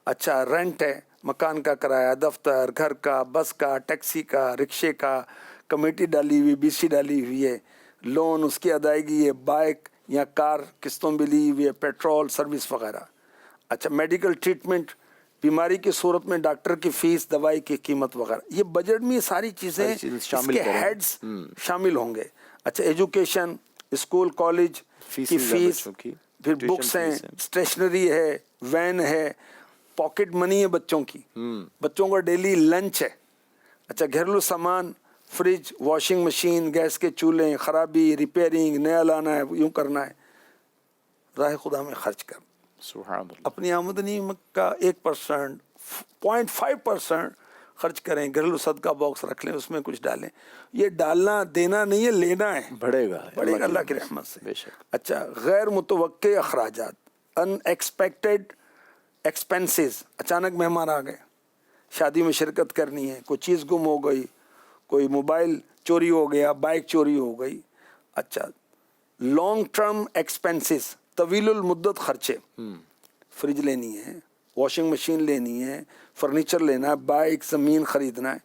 Speaker 3: اچھا, رینٹ ہے, مکان کا کرایہ, دفتر, گھر کا, بس کا, ٹیکسی کا, رکشے کا, کمیٹی ڈالی ہوئی, BC ڈالی ہوئی ہے, لون, اس کی ادائیگی ہے, بائک یا کار قسطوں بھی لی ہوئی ہے, پیٹرول, سروس وغیرہ. اچھا, میڈیکل ٹریٹمنٹ, بیماری کی صورت میں ڈاکٹر کی فیس, دوائی کی قیمت وغیرہ. یہ بجٹ میں ساری چیزیں اس کے ہیڈز شامل ہوں گے. اچھا, ایجوکیشن, اسکول کالج کی فیس, پھر بکس ہیں, اسٹیشنری ہے, وین ہے, پاکٹ منی ہے بچوں کی, بچوں کا ڈیلی لنچ ہے. اچھا, گھریلو سامان, فریج, واشنگ مشین, گیس کے چولہے, خرابی, ریپیئرنگ, نیا لانا ہے, یوں کرنا ہے. راہ خدا میں خرچ کر.
Speaker 2: سبحان اللہ.
Speaker 3: اپنی آمدنی کا 1%, 0.5% خرچ کریں. گھریلو صدقہ باکس رکھ لیں, اس میں کچھ ڈالیں. یہ ڈالنا دینا نہیں ہے, لینا ہے,
Speaker 2: بڑھے گا
Speaker 3: اللہ کی رحمت سے.
Speaker 2: بے شک.
Speaker 3: اچھا, غیر متوقع اخراجات, ان ایکسپیکٹڈ ایکسپینسز, اچانک مہمان آ گئے, شادی میں شرکت کرنی ہے, کوئی چیز گم ہو گئی, کوئی موبائل چوری ہو گیا, بائک چوری ہو گئی. اچھا, لانگ ٹرم ایکسپینسز, طویل المدت خرچے, فریج لینی ہے, واشنگ مشین لینی ہے, فرنیچر لینا ہے, بائک, زمین خریدنا ہے,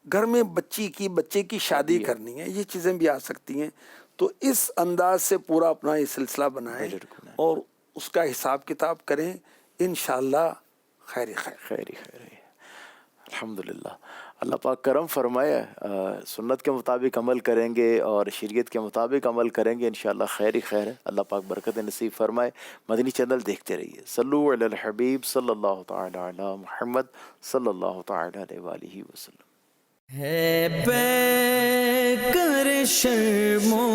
Speaker 3: گھر میں بچے کی شادی کرنی ہے, یہ چیزیں بھی آ سکتی ہیں. تو اس انداز سے پورا اپنا یہ سلسلہ بنائیں اور اس کا حساب کتاب کریں, انشاءاللہ خیر خیر.
Speaker 2: الحمدللہ. اللہ پاک کرم فرمائے, سنت کے مطابق عمل کریں گے اور شریعت کے مطابق عمل کریں گے, انشاءاللہ خیر ہی خیر ہے. اللہ پاک برکت نصیب فرمائے. مدنی چینل دیکھتے رہیے. صلو علی الحبیب صلی اللہ تعالی علی محمد صلی اللہ تعالی علیہ وآلہ وسلم.
Speaker 1: ہے پیکر شرمو